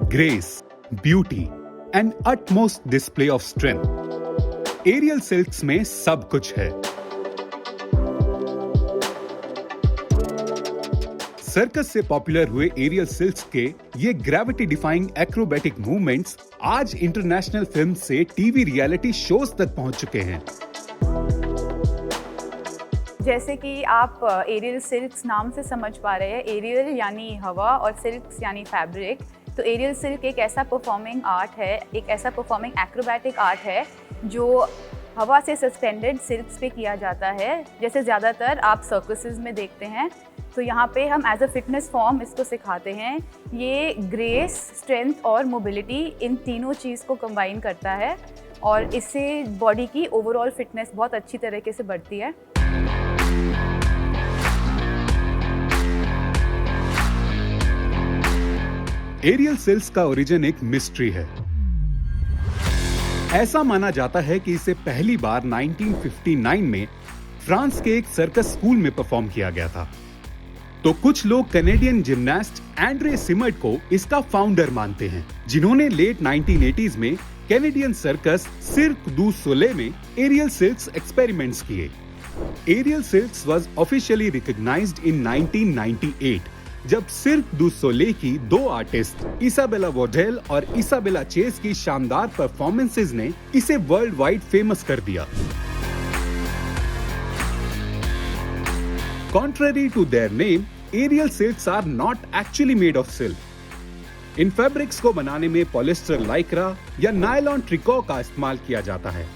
grace, beauty and utmost display of strength. Aerial silks में सब कुछ है। सर्कस से पॉपुलर हुए एरियल सिल्क्स के ये ग्रेविटी डिफाइंग एक्रोबैटिक मूवमेंट्स आज इंटरनेशनल फिल्म से टीवी रियलिटी शोज तक पहुंच चुके हैं। जैसे कि आप एरियल सिल्क्स नाम से समझ पा रहे हैं, एरियल यानी हवा और सिल्क्स यानी फैब्रिक। तो एरियल सिल्क एक ऐसा परफॉर्मिंग आर्ट है, एक ऐसा परफॉर्मिंग एक्रोबैटिक आर्ट है जो हवा से सस्पेंडेड सिल्क्स पे किया जाता है, जैसे ज़्यादातर आप सर्कसेस में देखते हैं। तो यहाँ पे हम एज अ फिटनेस फॉर्म इसको सिखाते हैं। ये ग्रेस, स्ट्रेंथ और मोबिलिटी इन तीनों चीज़ को कंबाइन करता है और इससे बॉडी की ओवरऑल फिटनेस बहुत अच्छी तरीके से बढ़ती है। एरियल सिल्क्स का ओरिजिन एक मिस्ट्री है। ऐसा माना जाता है कि इसे पहली बार 1959 में फ्रांस के एक सर्कस स्कूल में परफॉर्म किया गया था। तो कुछ लोग कैनेडियन जिम्नास्ट एंड्रे सिमर्ट को इसका फाउंडर मानते हैं, जिन्होंने लेट 1980s में कैनेडियन सर्कस सिर्क दू सोले में एरियल सिल्क्स एक्सपेरिमेंट्स किए। Aerial silks was officially recognised in 1998 जब सिर्क दू सोले की दो आर्टिस्ट इसाबेला वॉडेल और इसाबेला चेस की शानदार परफॉर्मेंसेस ने इसे वर्ल्ड वाइड फेमस कर दिया। Contrary to their name, aerial silks are not actually made of silk. In fabrics को बनाने में पॉलिस्टर लाइक्रा या नायलॉन ट्रिको का इस्तेमाल किया जाता है।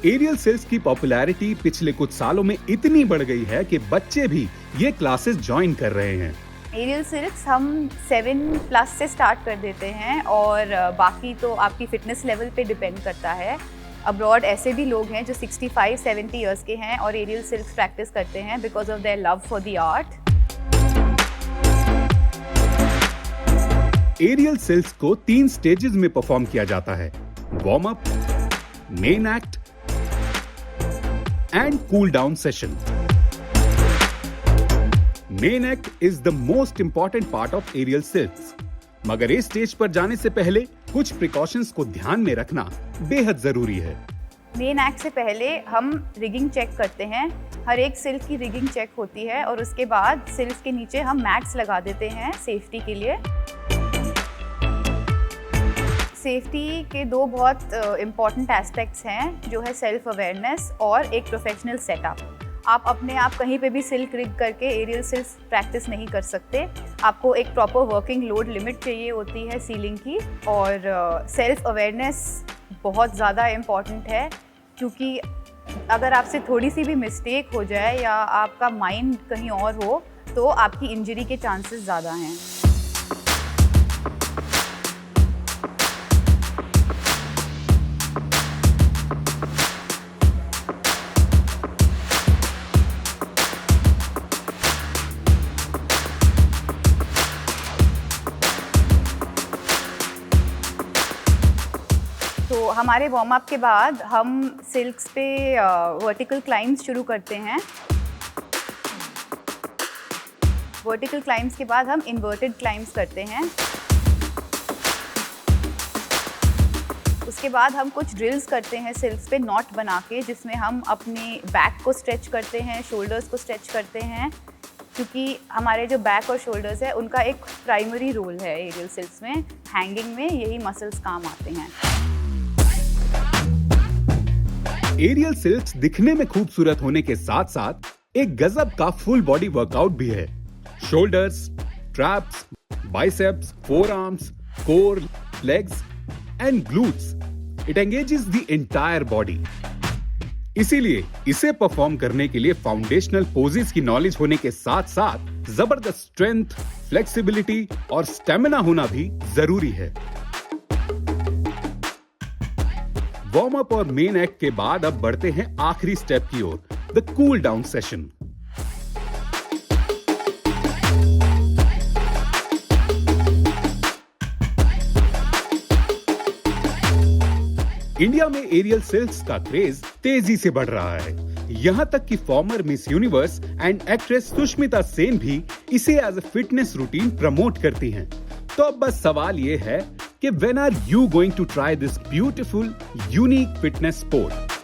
एरियल सिल्क्स की पॉपुलैरिटी पिछले कुछ सालों में इतनी बढ़ गई है कि बच्चे भी ये क्लासेस ज्वाइन कर रहे हैं। एरियल सिल्क्स हम 7+ से स्टार्ट कर देते हैं और बाकी तो आपकी फिटनेस लेवल पे डिपेंड करता है। अब्रॉड ऐसे भी लोग हैं जो 65-70 इयर्स के हैं और एरियल सिल्क्स प्रैक्टिस करते हैं because of their love for the art. Aerial silks को 3 स्टेजेस में परफॉर्म किया जाता है: warm up, main act and cool down session. Main act is the most important part of aerial silks, मगर इस stage पर जाने से पहले कुछ प्रिकॉशंस को ध्यान में रखना बेहद जरूरी है। मेन एक्ट से पहले हम रिगिंग चेक करते हैं। हर एक सिल्क की रिगिंग चेक होती है और उसके बाद सिल्क के नीचे हम मैट्स लगा देते हैं सेफ्टी के लिए। सेफ्टी के 2 बहुत इम्पॉर्टेंट एस्पेक्ट्स हैं, जो है सेल्फ अवेयरनेस और एक प्रोफेशनल सेटअप। आप अपने आप कहीं पे भी सिल्क रिग करके एरियल सिल्क प्रैक्टिस नहीं कर सकते। आपको एक प्रॉपर वर्किंग लोड लिमिट चाहिए होती है सीलिंग की, और सेल्फ अवेयरनेस बहुत ज़्यादा इम्पॉर्टेंट है, क्योंकि अगर आपसे थोड़ी सी भी मिस्टेक हो जाए या आपका माइंड कहीं और हो तो आपकी इंजरी के चांसेस ज़्यादा हैं। तो हमारे वार्म अप के बाद हम सिल्क्स पे वर्टिकल क्लाइम्स शुरू करते हैं। वर्टिकल क्लाइम्स के बाद हम इन्वर्टेड क्लाइम्स करते हैं। उसके बाद हम कुछ ड्रिल्स करते हैं सिल्क्स पे नॉट बना के, जिसमें हम अपने बैक को स्ट्रेच करते हैं, शोल्डर्स को स्ट्रेच करते हैं, क्योंकि हमारे जो बैक और शोल्डर्स है उनका एक प्राइमरी रोल है एरियल सिल्क्स में। हैंगिंग में यही मसल्स काम आते हैं। एरियल सिल्क्स दिखने में खूबसूरत होने के साथ साथ एक गजब का फुल बॉडी वर्कआउट भी है। Shoulders, traps, biceps, forearms, core, legs and glutes, it engages the entire body. इसीलिए इसे परफॉर्म करने के लिए फाउंडेशनल पोजेस की नॉलेज होने के साथ साथ जबरदस्त स्ट्रेंथ, फ्लेक्सिबिलिटी और स्टेमिना होना भी जरूरी है। वार्म अप और मेन एक्ट के बाद अब बढ़ते हैं आखिरी स्टेप की ओर, the cool down session. India में एरियल सिल्क्स का क्रेज तेजी से बढ़ रहा है। यहाँ तक कि former Miss Universe and actress Sushmita Sen भी इसे as a fitness routine promote करती हैं। तो अब बस सवाल ये है कि when are you going to try this beautiful unique fitness sport?